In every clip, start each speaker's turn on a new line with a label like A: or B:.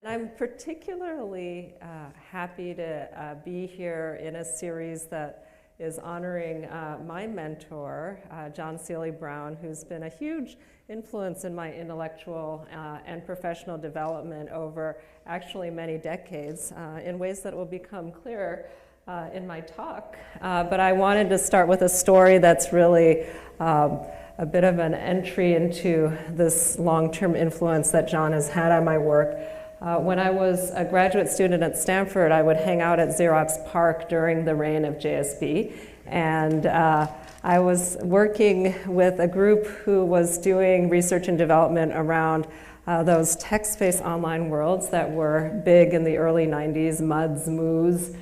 A: I'm particularly happy to be here in a series that is honoring my mentor, John Seely Brown, who's been a huge influence in my intellectual and professional development over actually many decades in ways that will become clearer in my talk. But I wanted to start with a story that's really a bit of an entry into this long-term influence that John has had on my work. When I was a graduate student at Stanford, I would hang out at Xerox PARC during the reign of JSB, and I was working with a group who was doing research and development around those text-based online worlds that were big in the early 90s, MUDs, MOOs.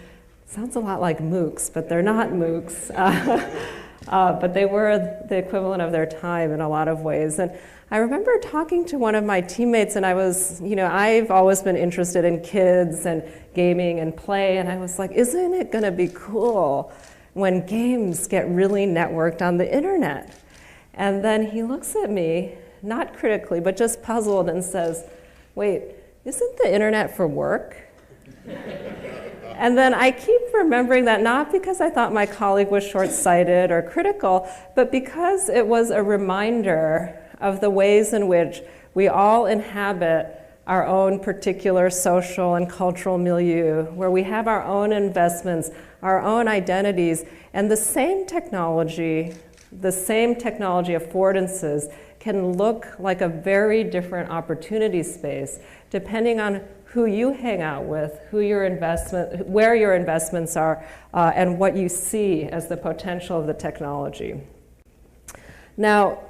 A: Sounds a lot like MOOCs, but they're not MOOCs. But they were the equivalent of their time in a lot of ways. And I remember talking to one of my teammates, and I was, I've always been interested in kids and gaming and play, and I was like, isn't it going to be cool when games get really networked on the internet? And then he looks at me, not critically, but just puzzled, and says, wait, isn't the internet for work? And then I keep remembering that not because I thought my colleague was short-sighted or critical, but because it was a reminder of the ways in which we all inhabit our own particular social and cultural milieu, where we have our own investments, our own identities, and the same technology affordances can look like a very different opportunity space, depending on who you hang out with, where your investments are, and what you see as the potential of the technology. Now,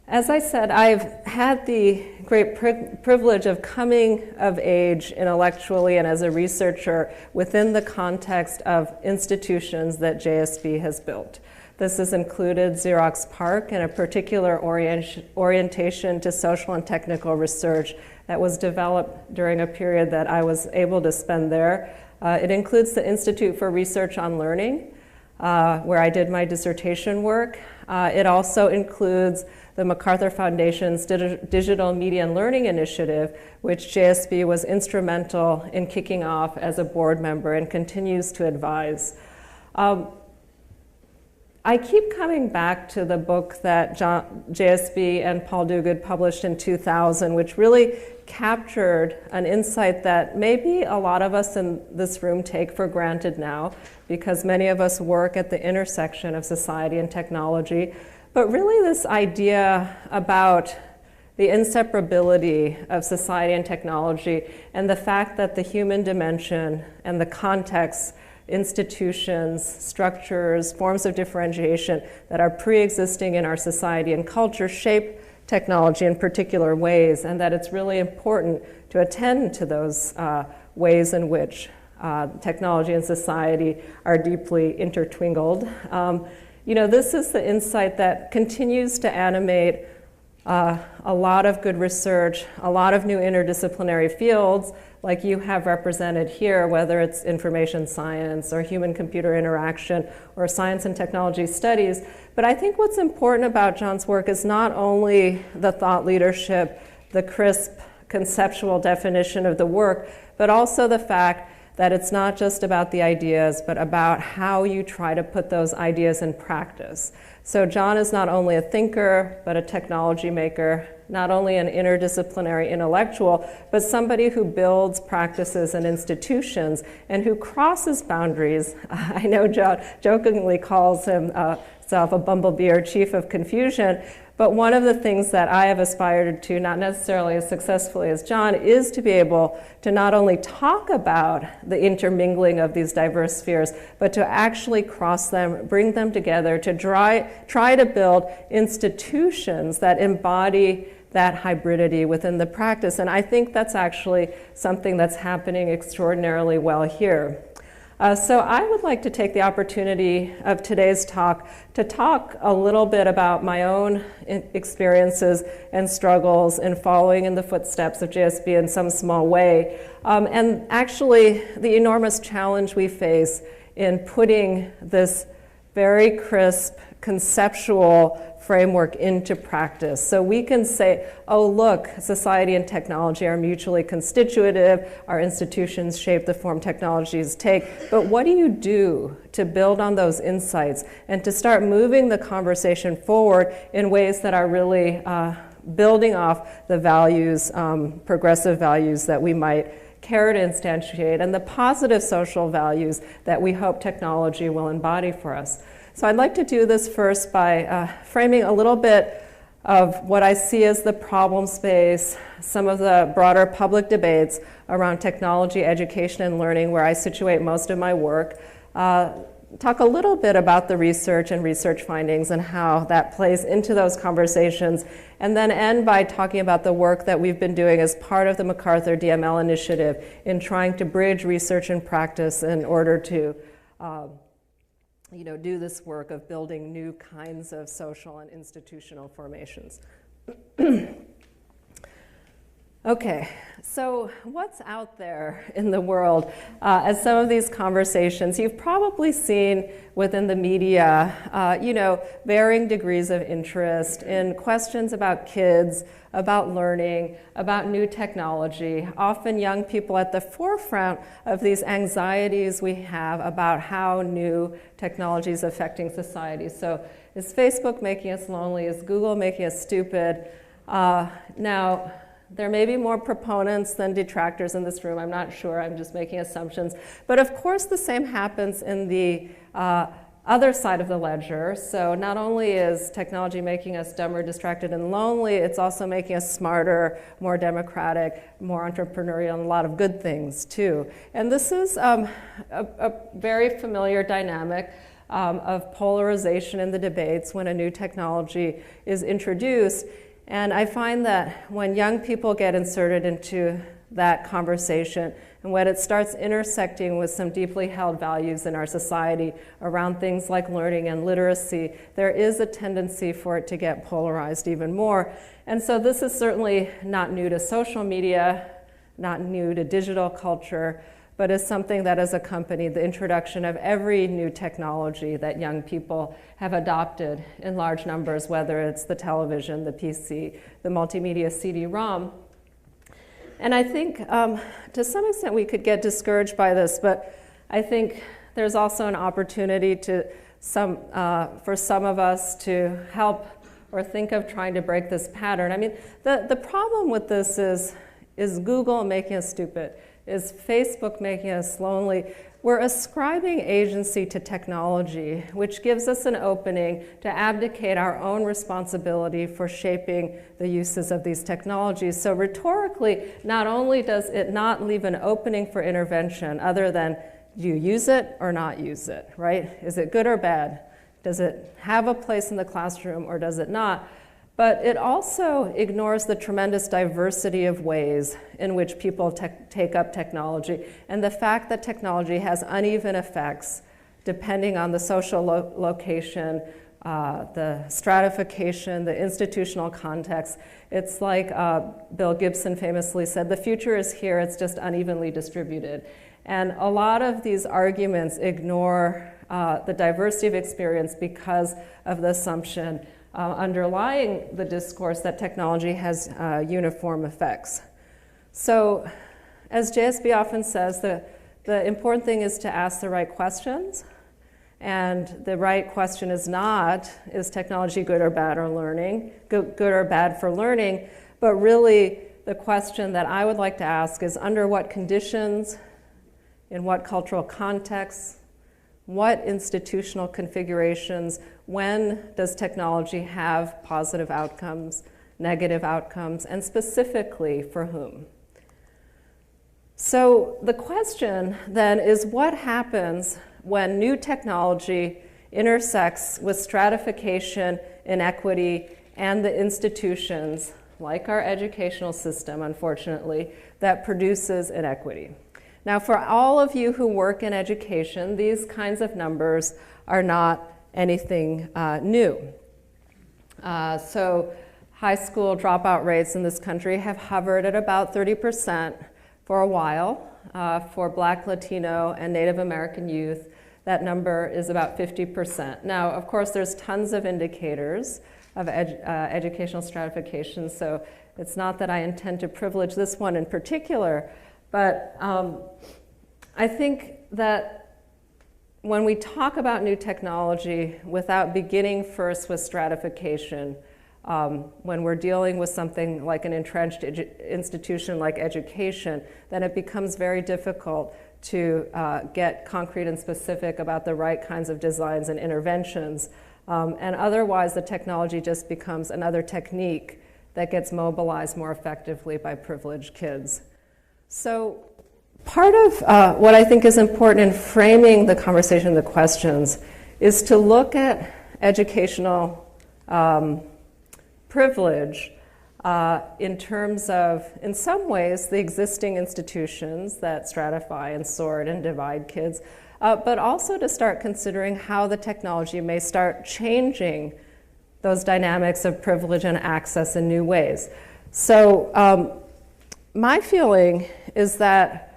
A: as I said, I've had the great privilege of coming of age intellectually and as a researcher within the context of institutions that JSB has built. This has included Xerox PARC and a particular orientation to social and technical research that was developed during a period that I was able to spend there. It includes the Institute for Research on Learning, where I did my dissertation work. It also includes the MacArthur Foundation's Digital Media and Learning Initiative, which JSB was instrumental in kicking off as a board member and continues to advise. I keep coming back to the book that JSB and Paul Duguid published in 2000, which really captured an insight that maybe a lot of us in this room take for granted now, because many of us work at the intersection of society and technology. But really this idea about the inseparability of society and technology, and the fact that the human dimension and the context, institutions, structures, forms of differentiation that are pre-existing in our society and culture shape technology in particular ways, and that it's really important to attend to those ways in which technology and society are deeply intertwined. This is the insight that continues to animate a lot of good research, a lot of new interdisciplinary fields like you have represented here, whether it's information science or human-computer interaction or science and technology studies. But I think what's important about John's work is not only the thought leadership, the crisp conceptual definition of the work, but also the fact that it's not just about the ideas, but about how you try to put those ideas in practice. So John is not only a thinker, but a technology maker, not only an interdisciplinary intellectual, but somebody who builds practices and institutions and who crosses boundaries. I know John jokingly calls himself a bumblebee or chief of confusion, but one of the things that I have aspired to, not necessarily as successfully as John, is to be able to not only talk about the intermingling of these diverse spheres, but to actually cross them, bring them together, to try to build institutions that embody that hybridity within the practice. And I think that's actually something that's happening extraordinarily well here. So I would like to take the opportunity of today's talk to talk a little bit about my own experiences and struggles in following in the footsteps of JSB in some small way, and actually the enormous challenge we face in putting this very crisp, conceptual framework into practice. So we can say, oh, look, society and technology are mutually constitutive, our institutions shape the form technologies take, but what do you do to build on those insights and to start moving the conversation forward in ways that are really building off the values, progressive values that we might care to instantiate and the positive social values that we hope technology will embody for us. So I'd like to do this first by framing a little bit of what I see as the problem space, some of the broader public debates around technology, education, and learning, where I situate most of my work. Talk a little bit about the research and research findings and how that plays into those conversations, and then end by talking about the work that we've been doing as part of the MacArthur DML initiative in trying to bridge research and practice in order to do this work of building new kinds of social and institutional formations. Okay, so what's out there in the world? As some of these conversations you've probably seen within the media, varying degrees of interest in questions about kids, about learning, about new technology, often young people at the forefront of these anxieties we have about how new technology is affecting society. So is Facebook making us lonely? Is Google making us stupid? Now, there may be more proponents than detractors in this room. I'm not sure. I'm just making assumptions. But of course, the same happens in the other side of the ledger. So not only is technology making us dumber, distracted, and lonely, it's also making us smarter, more democratic, more entrepreneurial, and a lot of good things, too. And this is a very familiar dynamic of polarization in the debates when a new technology is introduced. And I find that when young people get inserted into that conversation and when it starts intersecting with some deeply held values in our society around things like learning and literacy, there is a tendency for it to get polarized even more. And so this is certainly not new to social media, not new to digital culture, but is something that has accompanied the introduction of every new technology that young people have adopted in large numbers, whether it's the television, the PC, the multimedia CD-ROM. And I think to some extent we could get discouraged by this, but I think there's also an opportunity for some of us to help or think of trying to break this pattern. I mean, the problem with this is Google making us stupid? Is Facebook making us lonely? We're ascribing agency to technology, which gives us an opening to abdicate our own responsibility for shaping the uses of these technologies. So rhetorically, not only does it not leave an opening for intervention other than do you use it or not use it, right? Is it good or bad? Does it have a place in the classroom or does it not? But it also ignores the tremendous diversity of ways in which people take up technology and the fact that technology has uneven effects depending on the social location, the stratification, the institutional context. It's like Bill Gibson famously said, the future is here, it's just unevenly distributed. And a lot of these arguments ignore the diversity of experience because of the assumption underlying the discourse that technology has uniform effects. So, as JSB often says, the important thing is to ask the right questions. And the right question is not, is technology good or bad or learning, good or bad for learning, but really the question that I would like to ask is under what conditions, in what cultural contexts, what institutional configurations, when does technology have positive outcomes, negative outcomes, and specifically for whom? So the question then is what happens when new technology intersects with stratification, inequity, and the institutions, like our educational system, unfortunately, that produces inequity? Now, for all of you who work in education, these kinds of numbers are not anything new. So high school dropout rates in this country have hovered at about 30% for a while. For Black, Latino, and Native American youth, that number is about 50%. Now, of course, there's tons of indicators of educational stratification, so it's not that I intend to privilege this one in particular, but I think that when we talk about new technology without beginning first with stratification, when we're dealing with something like an entrenched institution like education, then it becomes very difficult to get concrete and specific about the right kinds of designs and interventions. And otherwise, the technology just becomes another technique that gets mobilized more effectively by privileged kids. So part of what I think is important in framing the conversation, the questions, is to look at educational privilege in terms of, in some ways, the existing institutions that stratify and sort and divide kids, but also to start considering how the technology may start changing those dynamics of privilege and access in new ways. So my feeling is that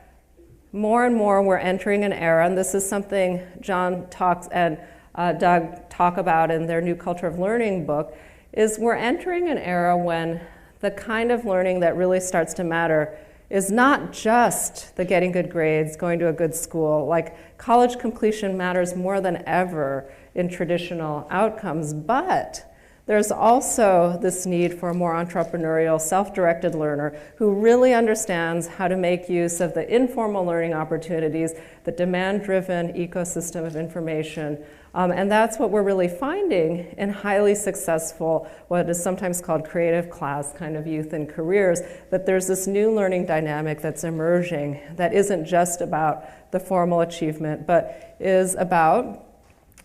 A: more and more we're entering an era, and this is something John talks and Doug talk about in their New Culture of Learning book, is we're entering an era when the kind of learning that really starts to matter is not just the getting good grades, going to a good school. Like, college completion matters more than ever in traditional outcomes, but there's also this need for a more entrepreneurial, self-directed learner who really understands how to make use of the informal learning opportunities, the demand-driven ecosystem of information. And that's what we're really finding in highly successful, what is sometimes called creative class kind of youth and careers, that there's this new learning dynamic that's emerging that isn't just about the formal achievement, but is about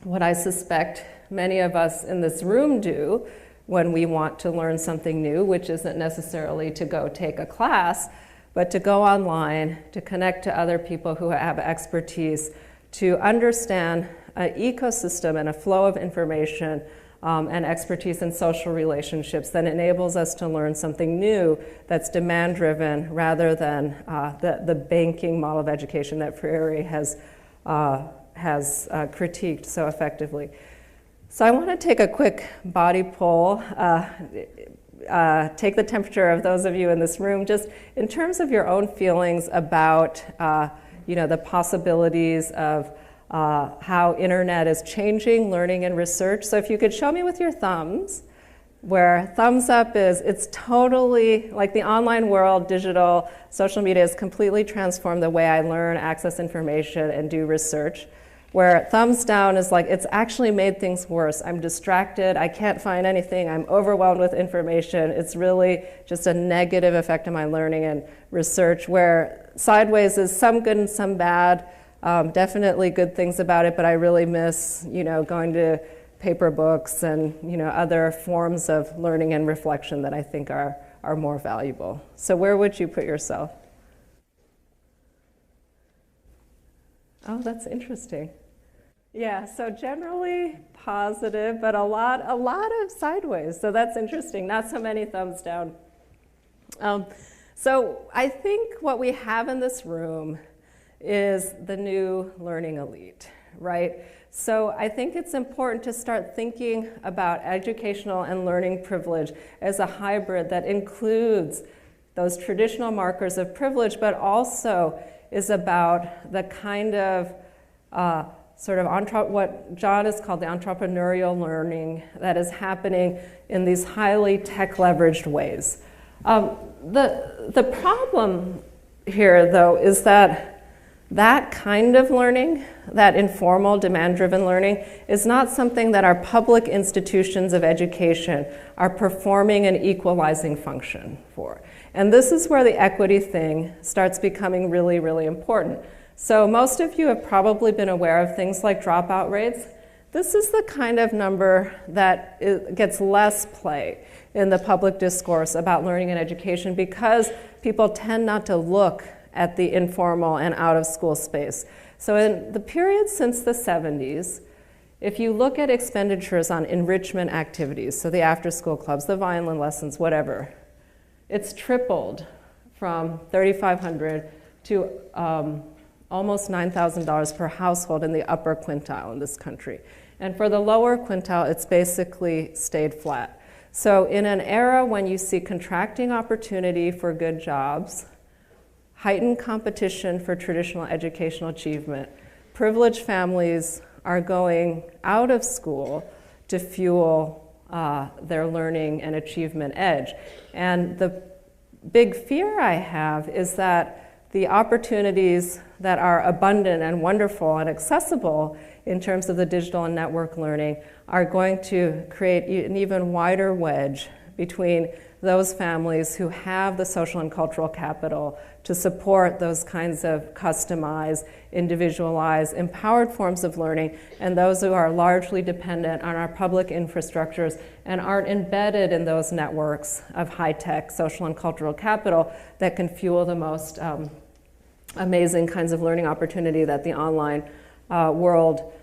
A: what I suspect many of us in this room do when we want to learn something new, which isn't necessarily to go take a class, but to go online, to connect to other people who have expertise, to understand an ecosystem and a flow of information and expertise in social relationships that enables us to learn something new that's demand-driven rather than the banking model of education that Freire has critiqued so effectively. So I want to take a quick body poll, take the temperature of those of you in this room, just in terms of your own feelings about the possibilities of how internet is changing learning and research. So if you could show me with your thumbs, where thumbs up is it's totally, like the online world, digital, social media has completely transformed the way I learn, access information, and do research. Where thumbs down is like it's actually made things worse. I'm distracted, I can't find anything, I'm overwhelmed with information. It's really just a negative effect on my learning and research. Where sideways is some good and some bad. Definitely good things about it, but I really miss, going to paper books and, other forms of learning and reflection that I think are more valuable. So where would you put yourself? Oh, that's interesting. Yeah, so generally positive, but a lot of sideways. So that's interesting. Not so many thumbs down. So I think what we have in this room is the new learning elite, right? So I think it's important to start thinking about educational and learning privilege as a hybrid that includes those traditional markers of privilege, but also is about the kind of what John has called the entrepreneurial learning that is happening in these highly tech-leveraged ways. The problem here, though, is that kind of learning, that informal, demand-driven learning, is not something that our public institutions of education are performing an equalizing function for. And this is where the equity thing starts becoming really, really important. So most of you have probably been aware of things like dropout rates. This is the kind of number that gets less play in the public discourse about learning and education because people tend not to look at the informal and out-of-school space. So in the period since the 70s, if you look at expenditures on enrichment activities, so the after-school clubs, the violin lessons, whatever, it's tripled from $3,500 to almost $9,000 per household in the upper quintile in this country. And for the lower quintile, it's basically stayed flat. So in an era when you see contracting opportunity for good jobs, heightened competition for traditional educational achievement, privileged families are going out of school to fuel their learning and achievement edge. And the big fear I have is that the opportunities that are abundant and wonderful and accessible in terms of the digital and network learning are going to create an even wider wedge between those families who have the social and cultural capital to support those kinds of customized, individualized, empowered forms of learning, and those who are largely dependent on our public infrastructures and aren't embedded in those networks of high-tech social and cultural capital that can fuel the most amazing kinds of learning opportunity that the online world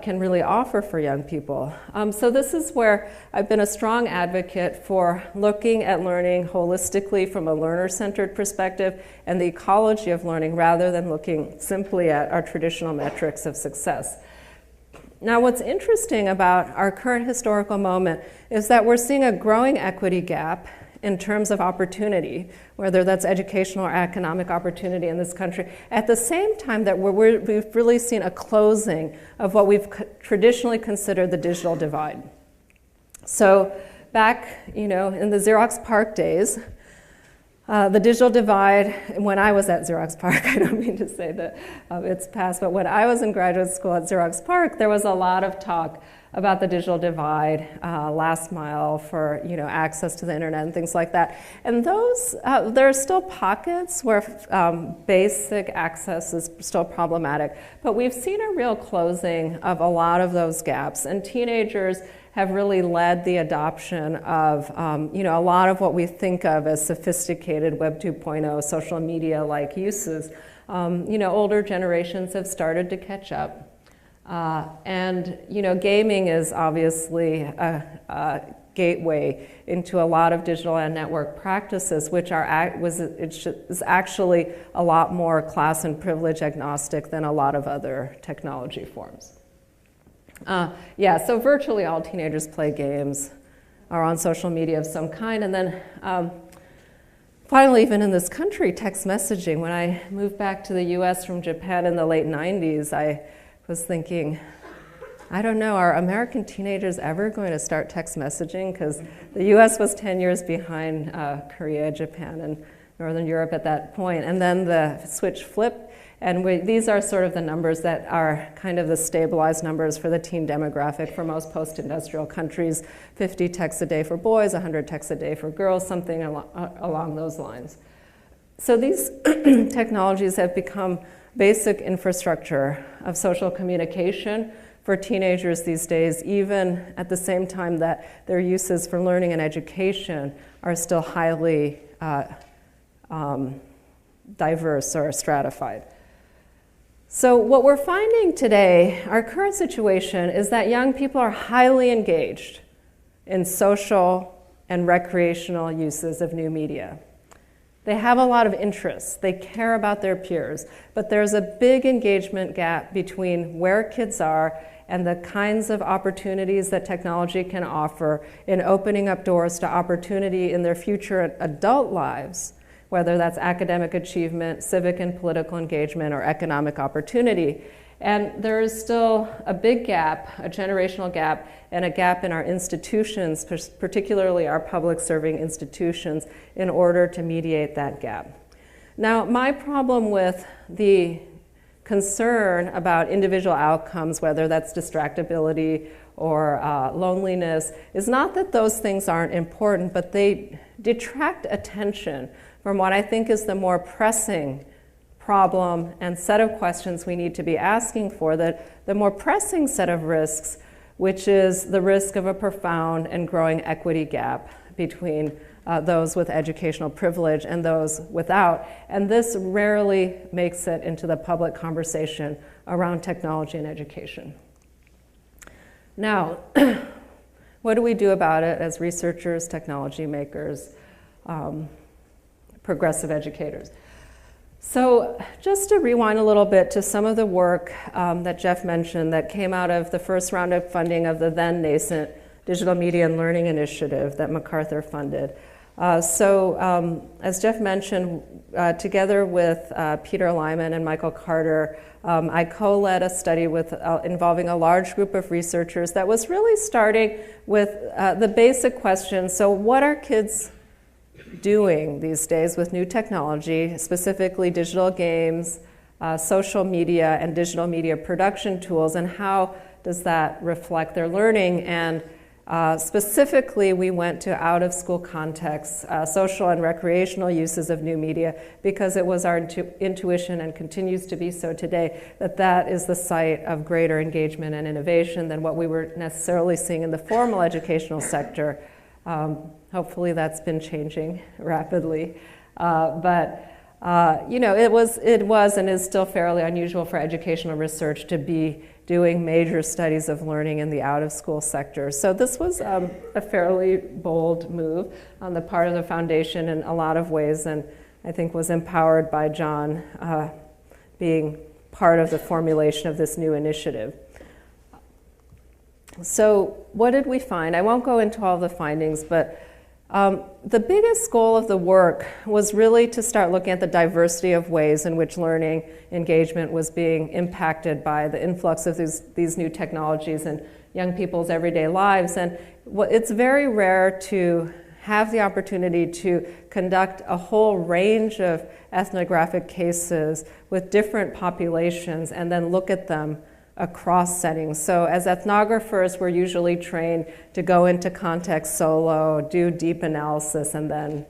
A: can really offer for young people. So this is where I've been a strong advocate for looking at learning holistically from a learner-centered perspective and the ecology of learning rather than looking simply at our traditional metrics of success. Now, what's interesting about our current historical moment is that we're seeing a growing equity gap in terms of opportunity, whether that's educational or economic opportunity in this country, at the same time that we've really seen a closing of what we've traditionally considered the digital divide. So back, in the Xerox PARC days, the digital divide, when I was at Xerox PARC, I don't mean to say that it's past, but when I was in graduate school at Xerox PARC, there was a lot of talk about the digital divide, last mile for access to the internet and things like that. And those, there are still pockets where basic access is still problematic, but we've seen a real closing of a lot of those gaps, and teenagers have really led the adoption of a lot of what we think of as sophisticated Web 2.0 social media-like uses. Older generations have started to catch up. And gaming is obviously a gateway into a lot of digital and network practices, which is actually a lot more class and privilege agnostic than a lot of other technology forms. So virtually all teenagers play games, are on social media of some kind, and then finally, even in this country, text messaging. When I moved back to the US from Japan in the late 90s, I was thinking, I don't know, are American teenagers ever going to start text messaging? Because the US was 10 years behind Korea, Japan, and Northern Europe at that point. And then the switch flipped, and these are sort of the numbers that are kind of the stabilized numbers for the teen demographic for most post-industrial countries. 50 texts a day for boys, 100 texts a day for girls, something along those lines. So these technologies have become basic infrastructure of social communication for teenagers these days, even at the same time that their uses for learning and education are still highly diverse or stratified. So what we're finding today, our current situation, is that young people are highly engaged in social and recreational uses of new media. They have a lot of interests. They care about their peers. But there's a big engagement gap between where kids are and the kinds of opportunities that technology can offer in opening up doors to opportunity in their future adult lives, whether that's academic achievement, civic and political engagement, or economic opportunity. And there is still a big gap, a generational gap, and a gap in our institutions, particularly our public serving institutions, in order to mediate that gap. Now, my problem with the concern about individual outcomes, whether that's distractibility or loneliness, is not that those things aren't important, but they detract attention from what I think is the more pressing problem and set of questions we need to be asking for, that the more pressing set of risks, which is the risk of a profound and growing equity gap between those with educational privilege and those without. And this rarely makes it into the public conversation around technology and education. Now, what do we do about it as researchers, technology makers, progressive educators? So just to rewind a little bit to some of the work that Jeff mentioned that came out of the first round of funding of the then nascent Digital Media and Learning Initiative that MacArthur funded. As Jeff mentioned, together with Peter Lyman and Michael Carter, I co-led a study involving a large group of researchers that was really starting with the basic question, so what are kids doing these days with new technology, specifically digital games, social media, and digital media production tools, and how does that reflect their learning? And specifically, we went to out-of-school contexts, social and recreational uses of new media, because it was our intuition, and continues to be so today, that that is the site of greater engagement and innovation than what we were necessarily seeing in the formal educational sector. Hopefully that's been changing rapidly. It was and is still fairly unusual for educational research to be doing major studies of learning in the out-of-school sector. So this was a fairly bold move on the part of the foundation in a lot of ways, and I think was empowered by John being part of the formulation of this new initiative. So what did we find? I won't go into all the findings, but the biggest goal of the work was really to start looking at the diversity of ways in which learning engagement was being impacted by the influx of these new technologies in young people's everyday lives. And it's very rare to have the opportunity to conduct a whole range of ethnographic cases with different populations and then look at them across settings. So as ethnographers, we're usually trained to go into context solo, do deep analysis, and then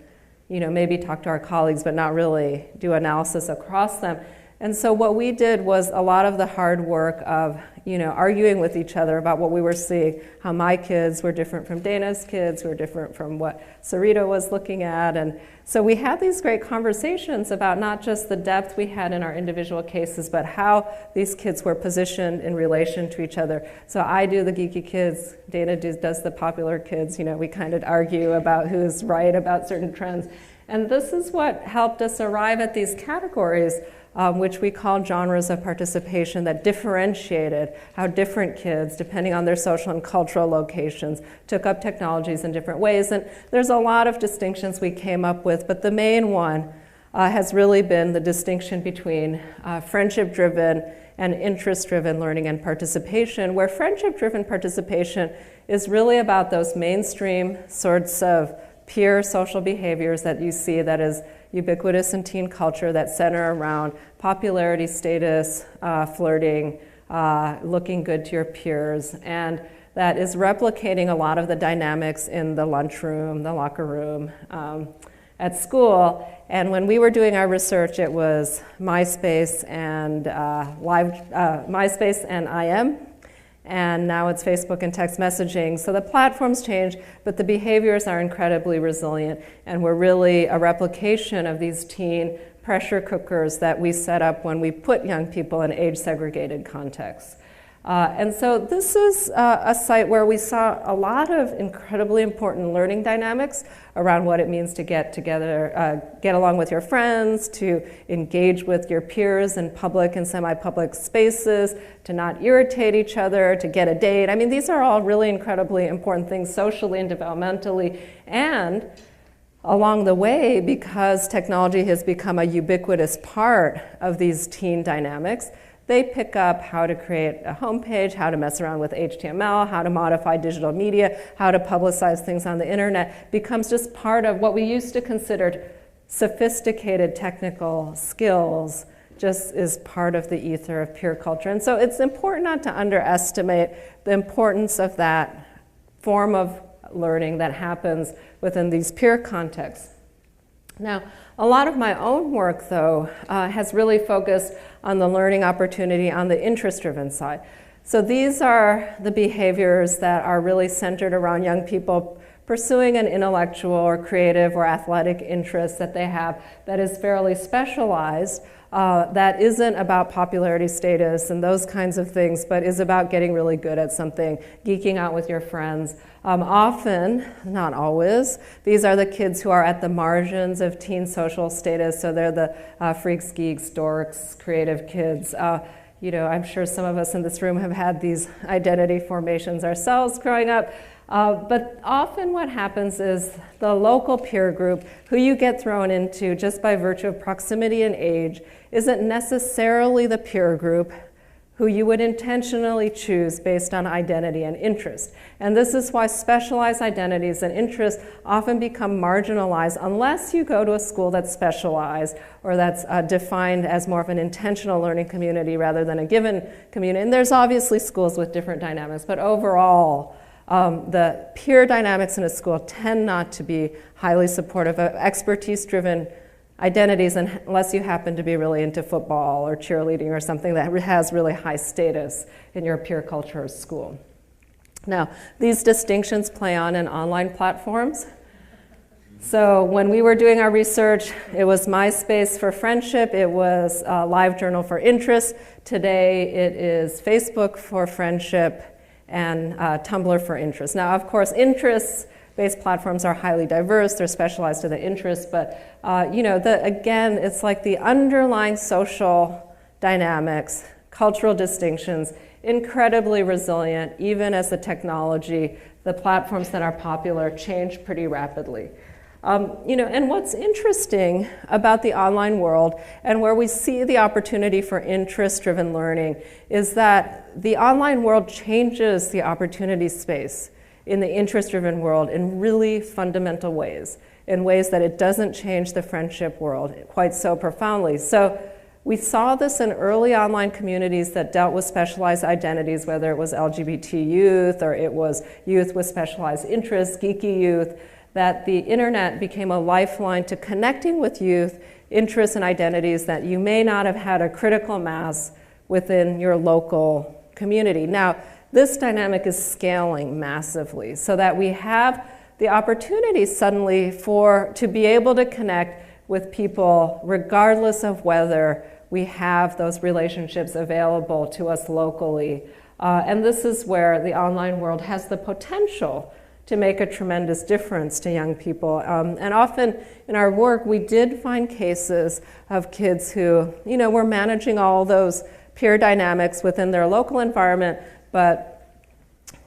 A: maybe talk to our colleagues, but not really do analysis across them. And so what we did was a lot of the hard work of arguing with each other about what we were seeing, how my kids were different from Dana's kids, were different from what Sarita was looking at. And so we had these great conversations about not just the depth we had in our individual cases, but how these kids were positioned in relation to each other. So I do the geeky kids, Dana does the popular kids. We kind of argue about who's right about certain trends. And this is what helped us arrive at these categories, which we call genres of participation, that differentiated how different kids, depending on their social and cultural locations, took up technologies in different ways. And there's a lot of distinctions we came up with, but the main one has really been the distinction between friendship-driven and interest-driven learning and participation, where friendship-driven participation is really about those mainstream sorts of peer social behaviors that you see that is ubiquitous in teen culture, that center around popularity, status, flirting, looking good to your peers, and that is replicating a lot of the dynamics in the lunchroom, the locker room, at school. And when we were doing our research, it was MySpace and MySpace and IM. And now it's Facebook and text messaging. So the platforms change, but the behaviors are incredibly resilient. And we're really a replication of these teen pressure cookers that we set up when we put young people in age-segregated contexts. And so this is a site where we saw a lot of incredibly important learning dynamics around what it means to get together, get along with your friends, to engage with your peers in public and semi-public spaces, to not irritate each other, to get a date. I mean, these are all really incredibly important things socially and developmentally. And along the way, because technology has become a ubiquitous part of these teen dynamics, they pick up how to create a homepage, how to mess around with HTML, how to modify digital media, how to publicize things on the internet, becomes just part of what we used to consider sophisticated technical skills, just is part of the ether of peer culture. And so it's important not to underestimate the importance of that form of learning that happens within these peer contexts. Now, a lot of my own work, though, has really focused on the learning opportunity on the interest-driven side. So these are the behaviors that are really centered around young people pursuing an intellectual or creative or athletic interest that they have that is fairly specialized, that isn't about popularity status and those kinds of things, but is about getting really good at something, geeking out with your friends. Often, not always, these are the kids who are at the margins of teen social status, so they're the freaks, geeks, dorks, creative kids. I'm sure some of us in this room have had these identity formations ourselves growing up. But often what happens is the local peer group who you get thrown into just by virtue of proximity and age isn't necessarily the peer group who you would intentionally choose based on identity and interest. And this is why specialized identities and interests often become marginalized unless you go to a school that's specialized or that's defined as more of an intentional learning community rather than a given community. And there's obviously schools with different dynamics, but overall, the peer dynamics in a school tend not to be highly supportive of expertise-driven identities unless you happen to be really into football or cheerleading or something that has really high status in your peer culture or school. Now, these distinctions play on in online platforms. So when we were doing our research, it was MySpace for friendship, it was LiveJournal for interest. Today, it is Facebook for friendship and Tumblr for interest. Now, of course, interests-based platforms are highly diverse. They're specialized to the interests, but again, it's like the underlying social dynamics, cultural distinctions, incredibly resilient, even as the technology, the platforms that are popular change pretty rapidly. And what's interesting about the online world and where we see the opportunity for interest-driven learning is that the online world changes the opportunity space in the interest-driven world in really fundamental ways, in ways that it doesn't change the friendship world quite so profoundly. So we saw this in early online communities that dealt with specialized identities, whether it was LGBT youth or it was youth with specialized interests, geeky youth, that the internet became a lifeline to connecting with youth, interests, and identities that you may not have had a critical mass within your local community. Now, this dynamic is scaling massively so that we have the opportunity suddenly to be able to connect with people regardless of whether we have those relationships available to us locally. And this is where the online world has the potential to make a tremendous difference to young people. And often in our work, we did find cases of kids who, were managing all those peer dynamics within their local environment, but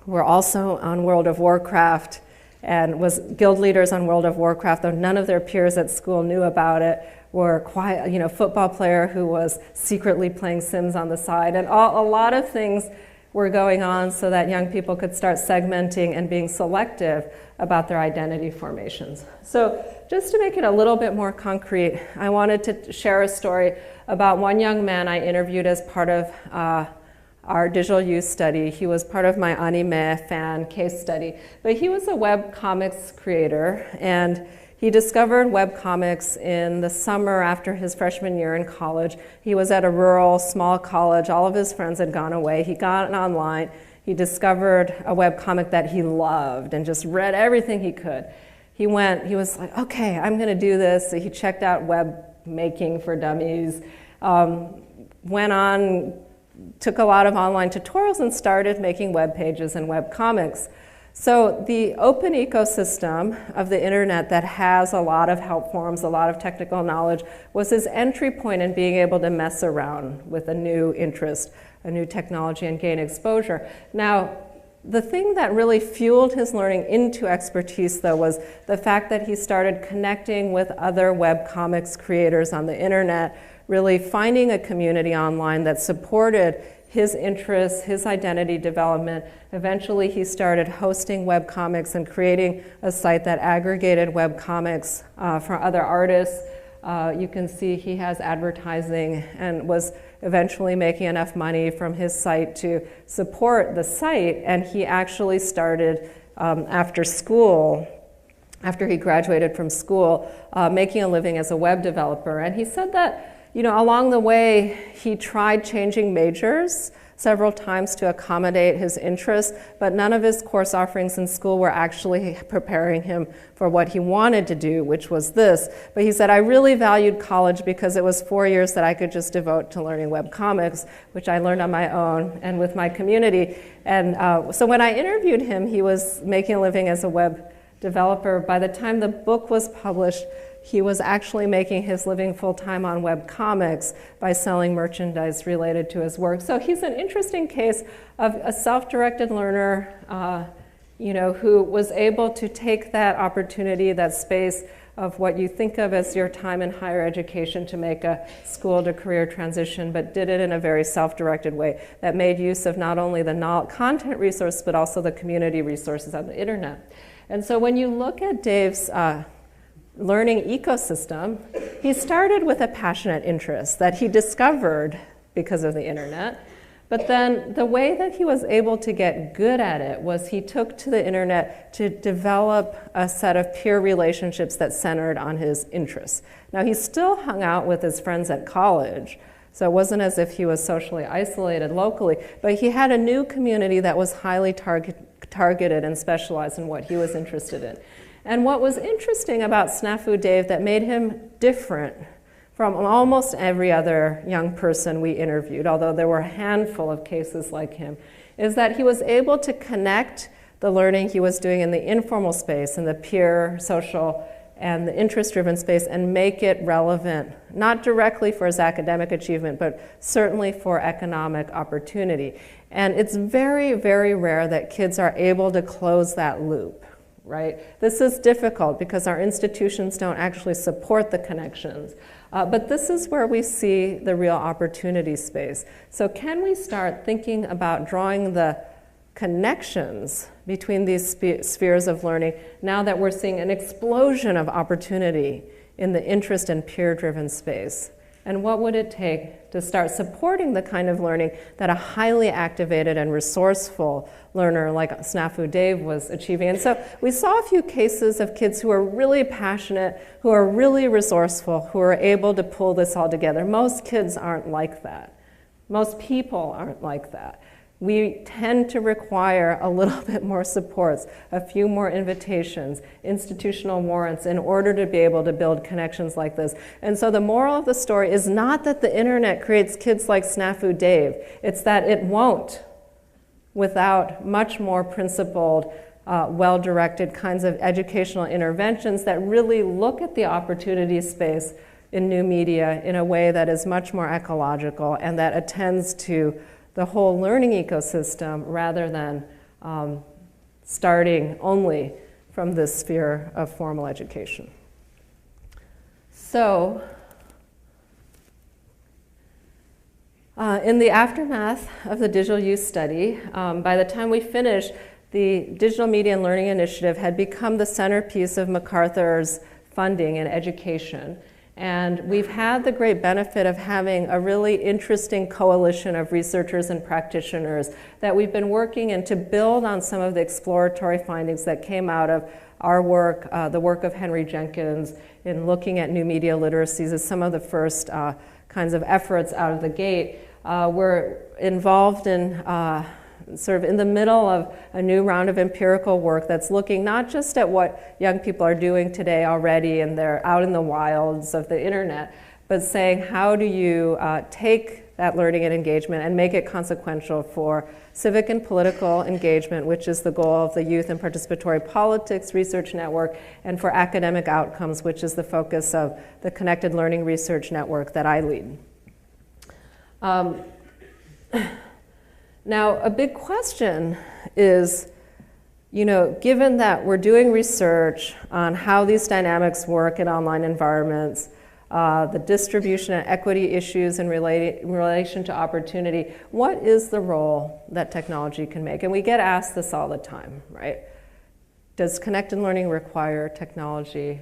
A: were also on World of Warcraft and was guild leaders on World of Warcraft, though none of their peers at school knew about it, were quiet, football player who was secretly playing Sims on the side, and a lot of things were going on so that young people could start segmenting and being selective about their identity formations. So just to make it a little bit more concrete, I wanted to share a story about one young man I interviewed as part of our digital youth study. He was part of my anime fan case study, but he was a web comics creator, and he discovered webcomics in the summer after his freshman year in college. He was at a rural, small college. All of his friends had gone away. He got online. He discovered a webcomic that he loved and just read everything he could. He was like, okay, I'm going to do this. So he checked out web making for dummies, went on, took a lot of online tutorials and started making web pages and web comics. So the open ecosystem of the internet that has a lot of help forums, a lot of technical knowledge, was his entry point in being able to mess around with a new interest, a new technology, and gain exposure. Now, the thing that really fueled his learning into expertise, though, was the fact that he started connecting with other webcomics creators on the internet, really finding a community online that supported his interests, his identity development. Eventually, he started hosting webcomics and creating a site that aggregated webcomics for other artists. You can see he has advertising and was eventually making enough money from his site to support the site. And he actually started after he graduated from school, making a living as a web developer. And he said that along the way, he tried changing majors several times to accommodate his interests, but none of his course offerings in school were actually preparing him for what he wanted to do, which was this. But he said, I really valued college because it was 4 years that I could just devote to learning webcomics, which I learned on my own and with my community. And so when I interviewed him, he was making a living as a web developer. By the time the book was published, he was actually making his living full-time on webcomics by selling merchandise related to his work. So he's an interesting case of a self-directed learner, who was able to take that opportunity, that space of what you think of as your time in higher education to make a school to career transition, but did it in a very self-directed way that made use of not only the content resource, but also the community resources on the internet. And so when you look at Dave's learning ecosystem, he started with a passionate interest that he discovered because of the internet. But then the way that he was able to get good at it was he took to the internet to develop a set of peer relationships that centered on his interests. Now, he still hung out with his friends at college, so it wasn't as if he was socially isolated locally, but he had a new community that was highly targeted and specialized in what he was interested in. And what was interesting about Snafu Dave that made him different from almost every other young person we interviewed, although there were a handful of cases like him, is that he was able to connect the learning he was doing in the informal space, in the peer, social, and the interest-driven space, and make it relevant, not directly for his academic achievement, but certainly for economic opportunity. And it's very, very rare that kids are able to close that loop. Right? This is difficult because our institutions don't actually support the connections. But this is where we see the real opportunity space. So can we start thinking about drawing the connections between these spheres of learning now that we're seeing an explosion of opportunity in the interest and peer-driven space? And what would it take to start supporting the kind of learning that a highly activated and resourceful learner like Snafu Dave was achieving? And so we saw a few cases of kids who are really passionate, who are really resourceful, who are able to pull this all together. Most kids aren't like that. Most people aren't like that. We tend to require a little bit more supports, a few more invitations, institutional warrants in order to be able to build connections like this. And so the moral of the story is not that the internet creates kids like Snafu Dave, it's that it won't without much more principled, well-directed kinds of educational interventions that really look at the opportunity space in new media in a way that is much more ecological and that attends to the whole learning ecosystem rather than starting only from this sphere of formal education. So, in the aftermath of the digital youth study, by the time we finished, the Digital Media and Learning Initiative had become the centerpiece of MacArthur's funding and education. And we've had the great benefit of having a really interesting coalition of researchers and practitioners that we've been working in to build on some of the exploratory findings that came out of our work, the work of Henry Jenkins in looking at new media literacies as some of the first kinds of efforts out of the gate. We're involved in sort of in the middle of a new round of empirical work that's looking not just at what young people are doing today already and they're out in the wilds of the internet, but saying how do you take that learning and engagement and make it consequential for civic and political engagement, which is the goal of the Youth and Participatory Politics Research Network, and for academic outcomes, which is the focus of the Connected Learning Research Network that I lead. Now, a big question is, given that we're doing research on how these dynamics work in online environments, the distribution and equity issues in relation to opportunity, what is the role that technology can make? And we get asked this all the time, right? Does connected learning require technology?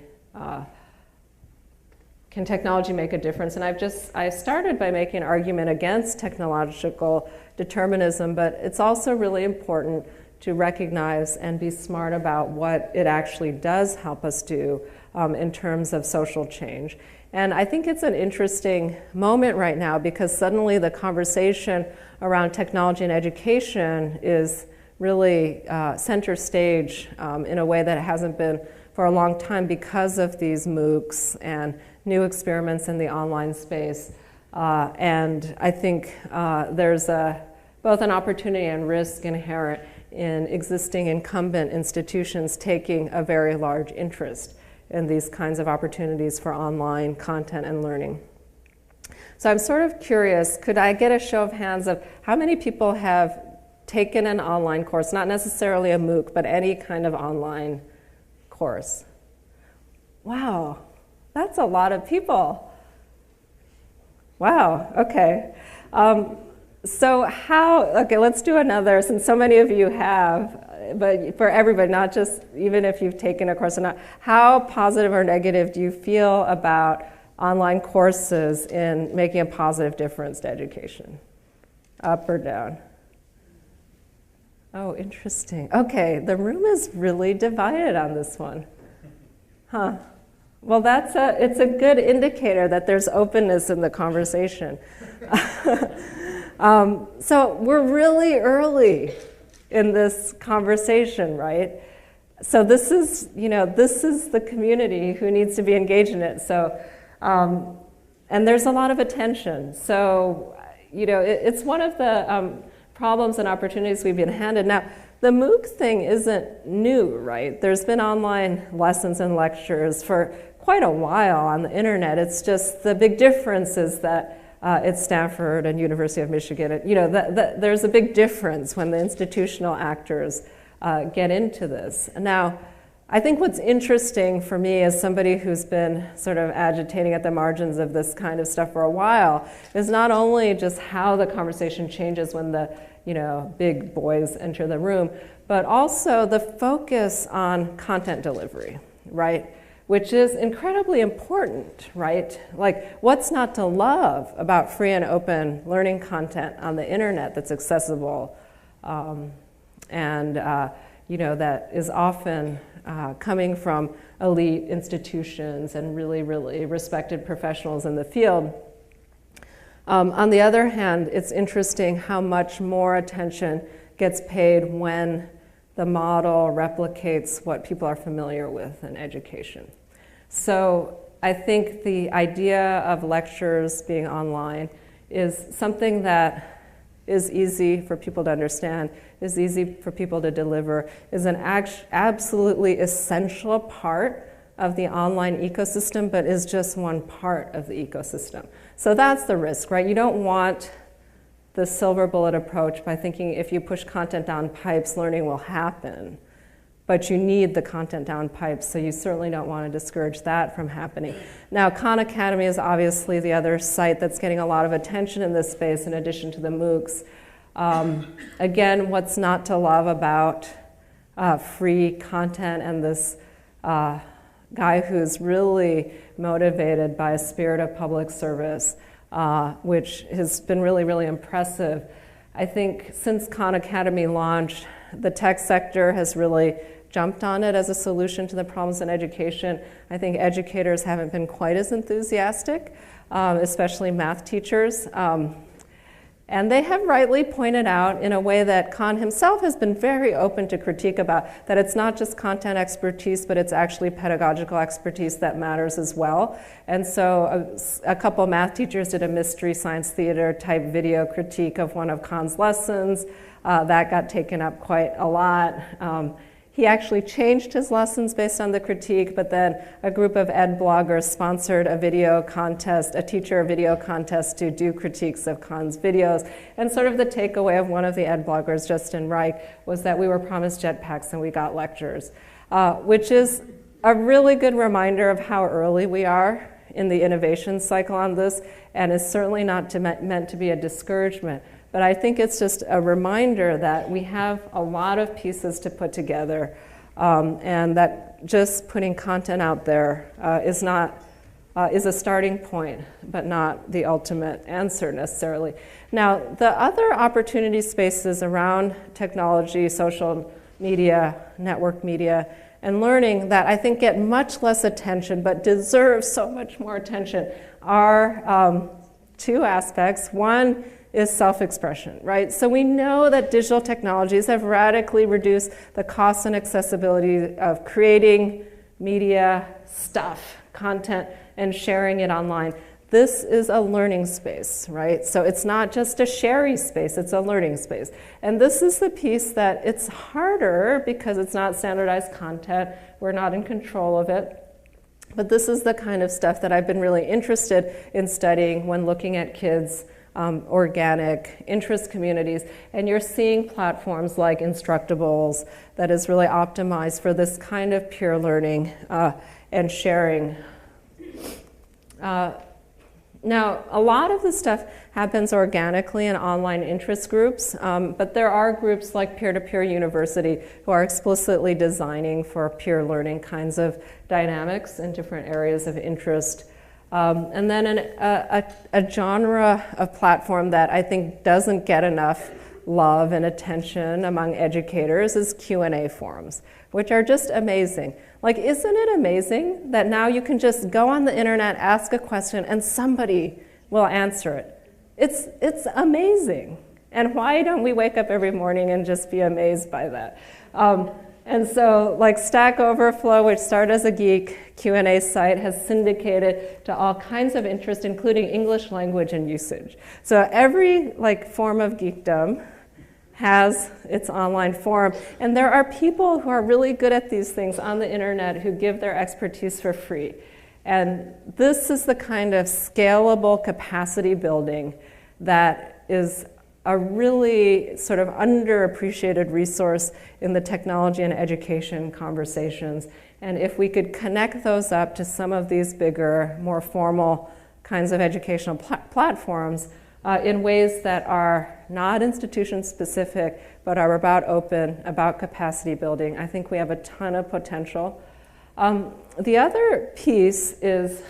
A: Can technology make a difference? And I started by making an argument against technological determinism, but it's also really important to recognize and be smart about what it actually does help us do in terms of social change. And I think it's an interesting moment right now because suddenly the conversation around technology and education is really center stage in a way that it hasn't been for a long time because of these MOOCs and new experiments in the online space. And I think there's both an opportunity and risk inherent in existing incumbent institutions taking a very large interest in these kinds of opportunities for online content and learning. So I'm sort of curious, could I get a show of hands of how many people have taken an online course, not necessarily a MOOC, but any kind of online course? Wow, that's a lot of people. Wow, okay. So okay, let's do another, since so many of you have, but for everybody, not just even if you've taken a course or not, how positive or negative do you feel about online courses in making a positive difference to education? Up or down? Oh, interesting. Okay, the room is really divided on this one. Huh. Well, it's a good indicator that there's openness in the conversation. So we're really early in this conversation, right? So this is the community who needs to be engaged in it. So, and there's a lot of attention. So, it's one of the problems and opportunities we've been handed. Now, the MOOC thing isn't new, right? There's been online lessons and lectures for quite a while on the internet. It's just the big difference is that it's Stanford and University of Michigan. There's a big difference when the institutional actors get into this. Now, I think what's interesting for me as somebody who's been sort of agitating at the margins of this kind of stuff for a while is not only just how the conversation changes when the big boys enter the room, but also the focus on content delivery, right? Which is incredibly important, right? Like, what's not to love about free and open learning content on the internet that's accessible and that is often coming from elite institutions and really, really respected professionals in the field. On the other hand, it's interesting how much more attention gets paid when the model replicates what people are familiar with in education. So I think the idea of lectures being online is something that is easy for people to understand, is easy for people to deliver, is an absolutely essential part of the online ecosystem, but is just one part of the ecosystem. So that's the risk, right? You don't want the silver bullet approach by thinking if you push content down pipes, learning will happen. But you need the content down pipes, so you certainly don't want to discourage that from happening. Now, Khan Academy is obviously the other site that's getting a lot of attention in this space in addition to the MOOCs. Again, what's not to love about free content and this guy who's really motivated by a spirit of public service, which has been really, really impressive. I think since Khan Academy launched, the tech sector has really jumped on it as a solution to the problems in education. I think educators haven't been quite as enthusiastic, especially math teachers. And they have rightly pointed out in a way that Khan himself has been very open to critique about, that it's not just content expertise, but it's actually pedagogical expertise that matters as well. And so a couple math teachers did a Mystery Science Theater type video critique of one of Khan's lessons. That got taken up quite a lot. He actually changed his lessons based on the critique, but then a group of ed bloggers sponsored a video contest, a teacher video contest to do critiques of Khan's videos. And sort of the takeaway of one of the ed bloggers, Justin Reich, was that we were promised jetpacks and we got lectures, which is a really good reminder of how early we are in the innovation cycle on this, and is certainly not meant to be a discouragement. But I think it's just a reminder that we have a lot of pieces to put together, and that just putting content out there is a starting point, but not the ultimate answer necessarily. Now, the other opportunity spaces around technology, social media, network media, and learning that I think get much less attention but deserve so much more attention are two aspects. One is self-expression, right? So we know that digital technologies have radically reduced the cost and accessibility of creating media stuff, content, and sharing it online. This is a learning space, right? So it's not just a sharey space, it's a learning space. And this is the piece that it's harder because it's not standardized content. We're not in control of it. But this is the kind of stuff that I've been really interested in studying when looking at kids' organic interest communities. And you're seeing platforms like Instructables that is really optimized for this kind of peer learning and sharing. Now, a lot of this stuff happens organically in online interest groups, but there are groups like Peer-to-Peer University who are explicitly designing for peer learning kinds of dynamics in different areas of interest. And then a genre of platform that I think doesn't get enough love and attention among educators is Q&A forums, which are just amazing. Like, isn't it amazing that now you can just go on the internet, ask a question, and somebody will answer it? It's amazing. And why don't we wake up every morning and just be amazed by that? And so, like Stack Overflow, which started as a geek Q&A site, has syndicated to all kinds of interest, including English language and usage. So every form of geekdom has its online forum. And there are people who are really good at these things on the internet who give their expertise for free. And this is the kind of scalable capacity building that is a really sort of underappreciated resource in the technology and education conversations. And if we could connect those up to some of these bigger, more formal kinds of educational platforms in ways that are not institution specific, but are about open, about capacity building, I think we have a ton of potential. The other piece is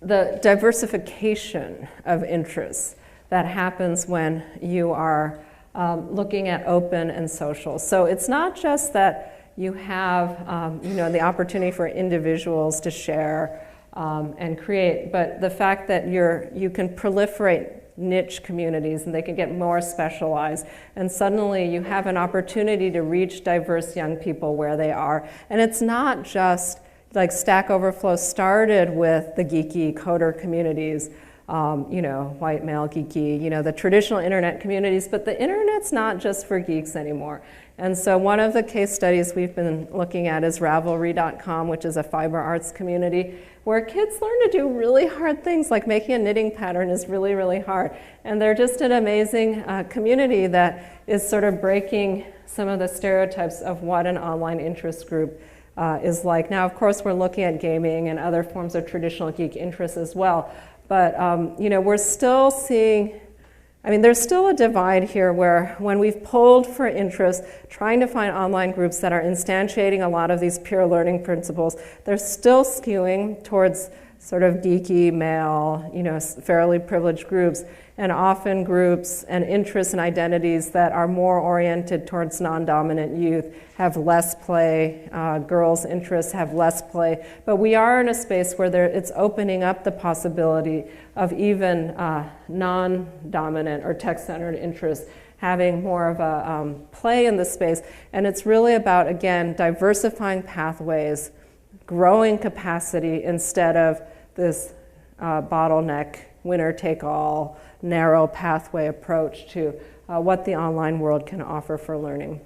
A: the diversification of interests that happens when you are looking at open and social. So it's not just that you have the opportunity for individuals to share and create, but the fact that you can proliferate niche communities and they can get more specialized, and suddenly you have an opportunity to reach diverse young people where they are. And it's not just like Stack Overflow started with the geeky coder communities, white male geeky, the traditional internet communities, but the internet's not just for geeks anymore. And so one of the case studies we've been looking at is Ravelry.com, which is a fiber arts community where kids learn to do really hard things, like making a knitting pattern is really, really hard. And they're just an amazing community that is sort of breaking some of the stereotypes of what an online interest group is like. Now, of course, we're looking at gaming and other forms of traditional geek interests as well. But, we're still seeing, there's still a divide here where when we've polled for interest, trying to find online groups that are instantiating a lot of these peer learning principles, they're still skewing towards sort of geeky, male, fairly privileged groups, and often groups and interests and identities that are more oriented towards non-dominant youth have less play, girls' interests have less play. But we are in a space where it's opening up the possibility of even non-dominant or tech-centered interests having more of a play in the space. And it's really about, again, diversifying pathways, growing capacity instead of this bottleneck, winner-take-all, narrow pathway approach to what the online world can offer for learning.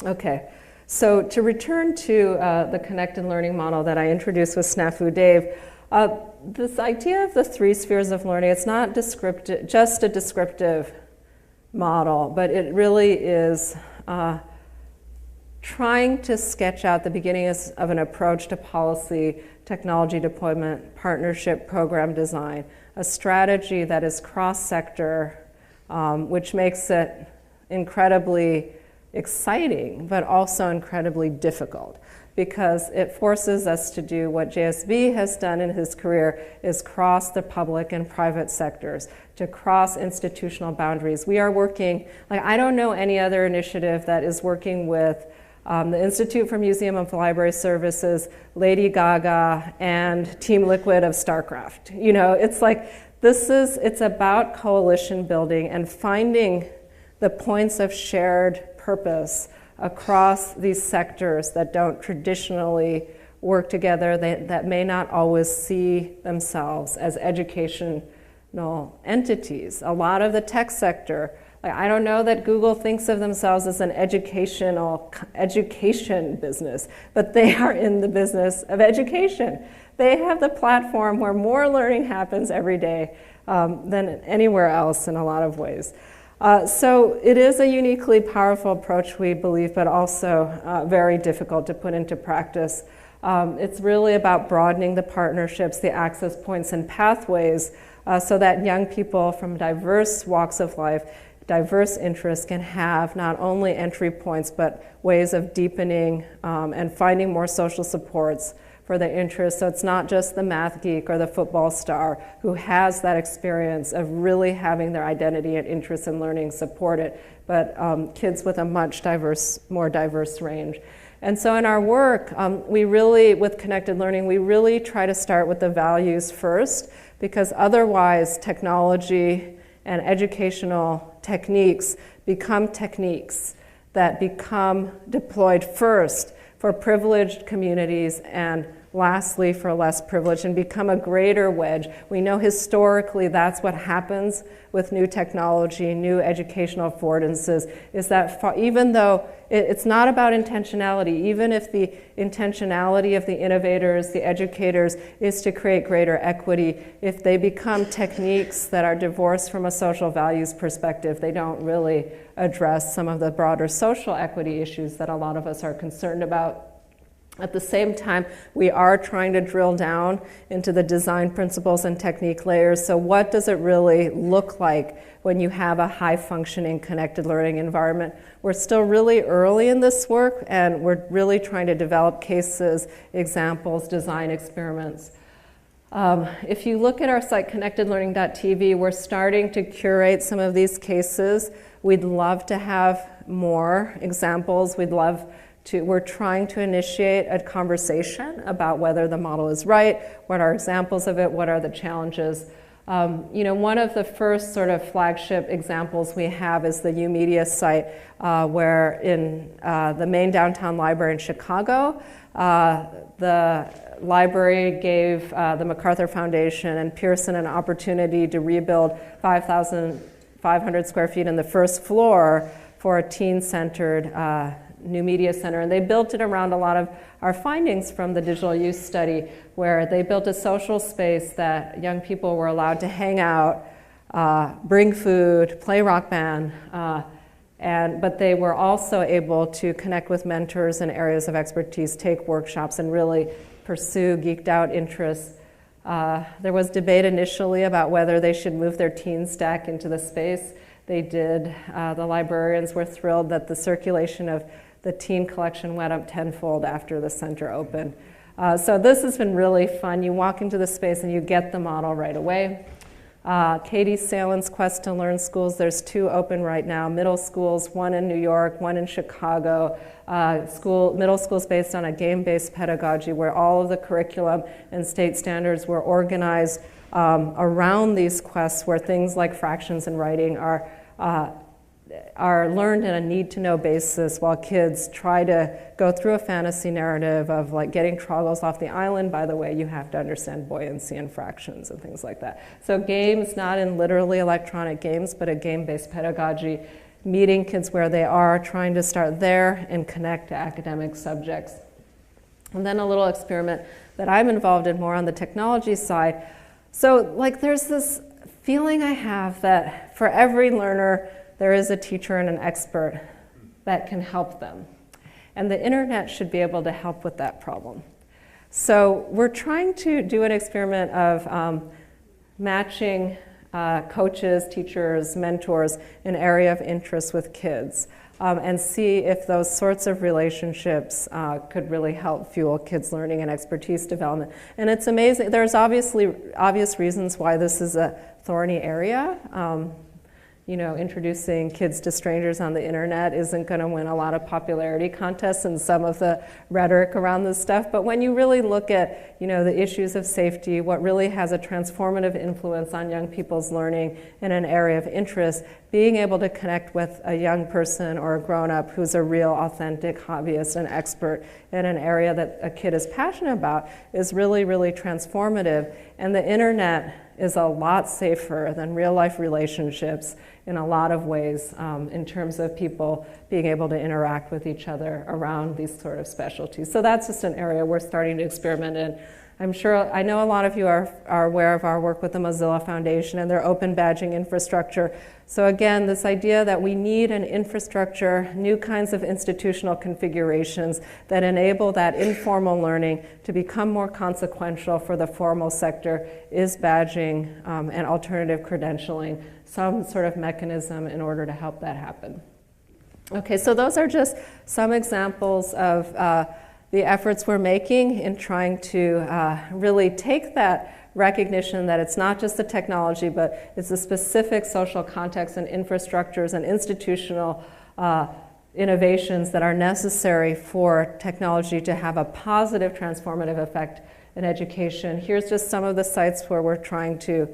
A: Okay, so to return to the connected learning model that I introduced with Snafu Dave, this idea of the three spheres of learning, it's not just a descriptive model, but it really is trying to sketch out the beginnings of an approach to policy, technology deployment, partnership, program design, a strategy that is cross-sector, which makes it incredibly exciting, but also incredibly difficult. because it forces us to do what JSB has done in his career, is cross the public and private sectors, to cross institutional boundaries. We are working, like I don't know any other initiative that is working with the Institute for Museum and Library Services, Lady Gaga, and Team Liquid of StarCraft. You know, it's like, it's about coalition building and finding the points of shared purpose across these sectors that don't traditionally work together, that may not always see themselves as educational entities. A lot of the tech sector, like, I don't know that Google thinks of themselves as an education business, but they are in the business of education. They have the platform where more learning happens every day than anywhere else in a lot of ways. So it is a uniquely powerful approach, we believe, but also very difficult to put into practice. It's really about broadening the partnerships, the access points and pathways so that young people from diverse walks of life, diverse interests can have not only entry points, but ways of deepening and finding more social supports for their interests. So it's not just the math geek or the football star who has that experience of really having their identity and interest in learning supported, but kids with a much more diverse range. And so in our work, we really, with connected learning, we really try to start with the values first, because otherwise technology and educational techniques become techniques that become deployed first for privileged communities and lastly for less privileged, and become a greater wedge. We know historically that's what happens with new technology, new educational affordances, is that even though it's not about intentionality, even if the intentionality of the innovators, the educators, is to create greater equity, if they become techniques that are divorced from a social values perspective, they don't really address some of the broader social equity issues that a lot of us are concerned about. At the same time, we are trying to drill down into the design principles and technique layers. So what does it really look like when you have a high-functioning connected learning environment? We're still really early in this work, and we're really trying to develop cases, examples, design experiments. If you look at our site, connectedlearning.tv, we're starting to curate some of these cases. We'd love to have more examples. We're trying to initiate a conversation about whether the model is right, what are examples of it, what are the challenges. One of the first sort of flagship examples we have is the UMedia site, where in the main downtown library in Chicago, the library gave the MacArthur Foundation and Pearson an opportunity to rebuild 5,500 square feet in the first floor for a teen-centered new media center, and they built it around a lot of our findings from the digital use study, where they built a social space that young people were allowed to hang out, bring food, play rock band, but they were also able to connect with mentors in areas of expertise, take workshops, and really pursue geeked out interests. There was debate initially about whether they should move their teen stack into the space. They did. The librarians were thrilled that the circulation of the teen collection went up tenfold after the center opened. So this has been really fun. You walk into the space and you get the model right away. Katie Salen's Quest to Learn schools, there's 2 open right now, middle schools, one in New York, one in Chicago. Middle schools based on a game-based pedagogy where all of the curriculum and state standards were organized around these quests, where things like fractions and writing are learned in a need-to-know basis, while kids try to go through a fantasy narrative of like getting troggles off the island. By the way, you have to understand buoyancy and fractions and things like that. So games, not in literally electronic games, but a game-based pedagogy, meeting kids where they are, trying to start there and connect to academic subjects. And then a little experiment that I'm involved in more on the technology side. So like there's this feeling I have that for every learner, there is a teacher and an expert that can help them. And the internet should be able to help with that problem. So we're trying to do an experiment of matching coaches, teachers, mentors in area of interest with kids. and see if those sorts of relationships could really help fuel kids' learning and expertise development. And it's amazing. There's obviously obvious reasons why this is a thorny area. You know, introducing kids to strangers on the internet isn't going to win a lot of popularity contests and some of the rhetoric around this stuff. But when you really look at, you know, the issues of safety, what really has a transformative influence on young people's learning in an area of interest, being able to connect with a young person or a grown-up who's a real, authentic hobbyist and expert in an area that a kid is passionate about is really, really transformative. And the internet is a lot safer than real-life relationships in a lot of ways in terms of people being able to interact with each other around these sort of specialties. So that's just an area we're starting to experiment in. I know a lot of you are aware of our work with the Mozilla Foundation and their open badging infrastructure. So again, this idea that we need an infrastructure, new kinds of institutional configurations that enable that informal learning to become more consequential for the formal sector is badging and alternative credentialing, some sort of mechanism in order to help that happen. Okay, so those are just some examples of the efforts we're making in trying to really take that recognition that it's not just the technology, but it's the specific social context and infrastructures and institutional innovations that are necessary for technology to have a positive transformative effect in education. Here's just some of the sites where we're trying to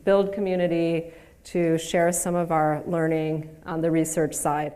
A: build community, to share some of our learning on the research side.